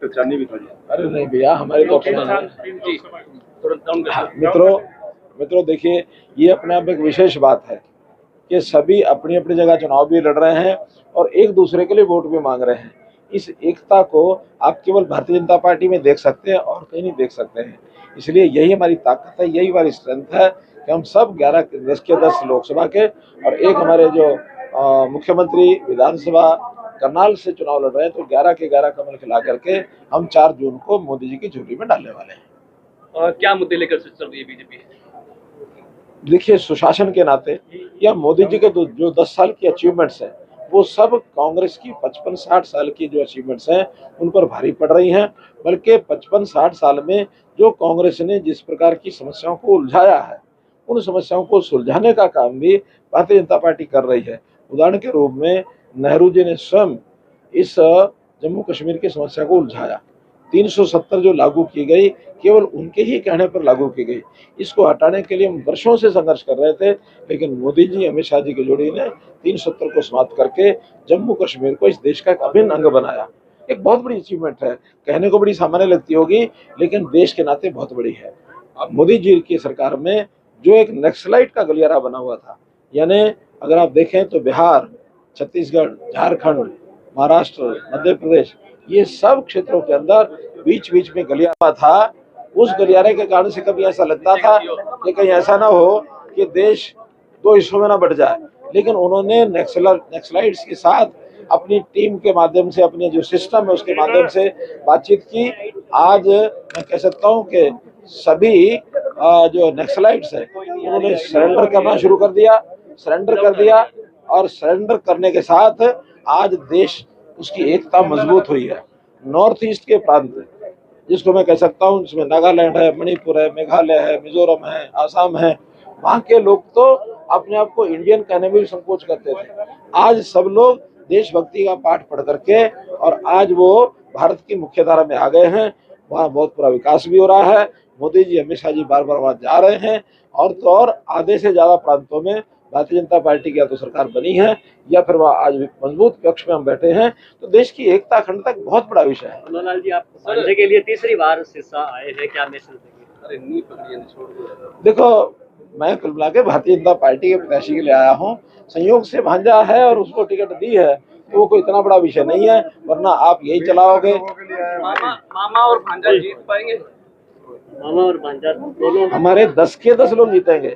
पहचानी भी था। अरे नहीं भैया, हमारे तो अपने मित्रों देखिए, ये अपने आप एक विशेष बात है कि सभी अपनी अपनी जगह चुनाव भी लड़ रहे हैं और एक दूसरे के लिए वोट भी मांग रहे हैं। इस एकता को आप केवल भारतीय जनता पार्टी में देख सकते हैं और कहीं नहीं देख सकते हैं। इसलिए यही हमारी ताकत है, यही हमारी स्ट्रेंथ है कि हम सब 10 के 10 लोकसभा के और एक हमारे जो मुख्यमंत्री विधानसभा करनाल से चुनाव लड़ रहे हैं, तो 11 के 11 कमल खिला करके हम 4 जून को मोदी जी की झोली में डालने वाले हैं। और क्या मुद्दे लेकर चल रही है बीजेपी? देखिए, सुशासन के नाते या मोदी जी के जो 10 साल की अचीवमेंट्स हैं, वो सब कांग्रेस की 55-60 साल की जो अचीवमेंट्स हैं उन पर भारी पड़ रही हैं। बल्कि 55-60 साल में जो कांग्रेस ने जिस प्रकार की समस्याओं को उलझाया है, उन समस्याओं को सुलझाने का काम भी भारतीय जनता पार्टी कर रही है। उदाहरण के रूप में नेहरू जी ने स्वयं इस जम्मू कश्मीर की समस्या को उलझाया। 370 जो लागू की गई, केवल उनके ही कहने पर लागू की गई। इसको हटाने के लिए हम वर्षों से संघर्ष कर रहे थे, लेकिन मोदी जी, अमित शाह जी की जोड़ी ने 370 को समाप्त करके जम्मू कश्मीर को इस देश का एक अभिन्न अंग बनाया। एक बहुत बड़ी अचीवमेंट है, कहने को बड़ी सामान्य लगती होगी, लेकिन देश के नाते बहुत बड़ी है। अब मोदी जी की सरकार में जो एक नक्सलाइट का गलियारा बना हुआ था, यानी अगर आप देखें तो बिहार, छत्तीसगढ़, झारखंड, महाराष्ट्र, मध्य प्रदेश, ये सब क्षेत्रों के अंदर बीच बीच में गलियारा था। उस गलियारे के कारण से कभी ऐसा लगता था कि कहीं ऐसा ना हो कि देश 2 हिस्सों में ना बट जाए, लेकिन उन्होंने नक्सलाइट्स के साथ अपनी टीम के माध्यम से, अपने जो सिस्टम है उसके माध्यम से बातचीत की। आज मैं कह सकता हूँ कि सभी जो नक्सलाइट्स है उन्होंने सरेंडर करना शुरू कर दिया, और सरेंडर करने के साथ आज देश, उसकी एकता मजबूत हुई है। नॉर्थ ईस्ट के प्रांत, जिसको मैं कह सकता हूँ, जिसमें नागालैंड है, मणिपुर है, मेघालय है, मिजोरम है, आसाम है, वहाँ के लोग तो अपने आप को इंडियन कहने में भी संकोच करते थे। आज सब लोग देशभक्ति का पाठ पढ़ करके और आज वो भारत की मुख्य धारा में आ गए हैं। वहाँ बहुत पूरा विकास भी हो रहा है। मोदी जी, अमित शाह जी बार बार वहाँ जा रहे हैं, और तो और आधे से ज्यादा प्रांतों में भारतीय जनता पार्टी की या तो सरकार बनी है या फिर वह आज मजबूत पक्ष में हम बैठे हैं। तो देश की एकता अखंडता एक बहुत बड़ा विषय है। मनोहर जी, आप भांजे के लिए तीसरी बार सिरसा आए हैं, क्या मैसेज देंगे? देखो, मैं कुल मिला के भारतीय जनता पार्टी के प्रत्याशी के लिए आया हूँ। संयोग से भांजा है और उसको टिकट दी है, तो वो कोई इतना बड़ा विषय नहीं है, वरना आप यही चलाओगे। मामा और भांजा जीत पाएंगे? मामा और भांजा दोनों हमारे 10 के 10 लोग जीतेंगे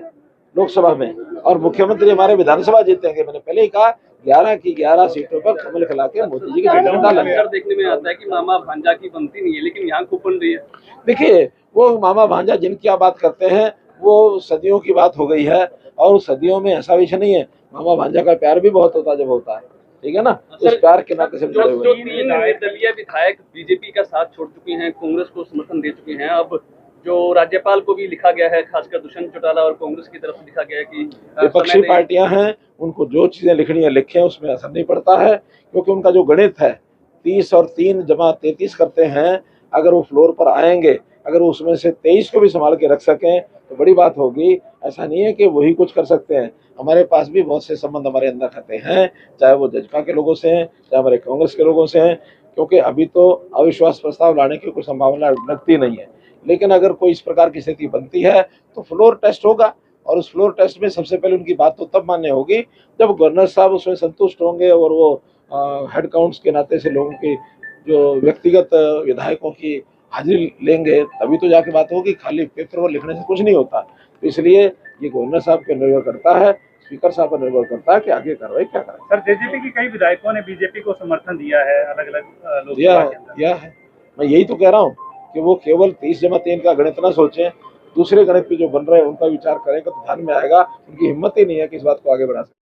लोकसभा में, और मुख्यमंत्री हमारे विधानसभा जीतेंगे। मैंने पहले ही कहा, 11 की 11 सीटों पर कमल खिला के मोदी जी के झंडे में डालेंगे। देखने में आता है कि मामा भांजा की बनती नहीं है, लेकिन यहाँ खूब बन रही है। देखिए, वो मामा भांजा जिनकी आप बात करते हैं, वो सदियों की बात हो गई है, और सदियों में ऐसा विषय नहीं है। मामा भांजा का प्यार भी बहुत होता है जब होता है, ठीक है ना। उस प्यार के नाते से जुड़े हुए। जो 3 निर्दलीय विधायक बीजेपी का साथ छोड़ चुके हैं, कांग्रेस को समर्थन दे चुके हैं, अब जो राज्यपाल को भी लिखा गया है, खासकर दुष्यंत चौटाला और कांग्रेस की तरफ से लिखा गया है कि विपक्षी पार्टियां हैं, उनको जो चीजें लिखनी है लिखें, उसमें असर नहीं पड़ता है, क्योंकि उनका जो गणित है 30 और 3 जमा 33 करते हैं। अगर वो फ्लोर पर आएंगे, अगर उसमें से 23 को भी संभाल के रख सकें तो बड़ी बात होगी। ऐसा नहीं है कि वही कुछ कर सकते हैं। हमारे पास भी बहुत से संबंध हमारे अंदर रहते हैं, चाहे वो जजपा के लोगों से हैं, चाहे हमारे कांग्रेस के लोगों से हैं, क्योंकि अभी तो अविश्वास प्रस्ताव लाने की कोई संभावना लगती नहीं है। लेकिन अगर कोई इस प्रकार की स्थिति बनती है तो फ्लोर टेस्ट होगा, और उस फ्लोर टेस्ट में सबसे पहले उनकी बात तो तब मान्य होगी जब गवर्नर साहब उसमें संतुष्ट होंगे, और वो हेड काउंट्स के नाते से लोगों की, जो व्यक्तिगत विधायकों की हाजिरी लेंगे, तभी तो जाके बात होगी। खाली पेपर पर लिखने से कुछ नहीं होता। तो इसलिए ये गवर्नर साहब पर निर्भर करता है, स्पीकर साहब पर निर्भर करता है कि आगे कार्रवाई क्या करें। सर, जेजेपी की कई विधायकों ने बीजेपी को समर्थन दिया है, अलग अलग दिया है। मैं यही तो कह रहा हूँ कि वो केवल 30 जमा 3 का गणित ना सोचें, दूसरे गणित पे जो बन रहे हैं उनका विचार करेंगे तो ध्यान में आएगा। उनकी हिम्मत ही नहीं है कि इस बात को आगे बढ़ा सकें।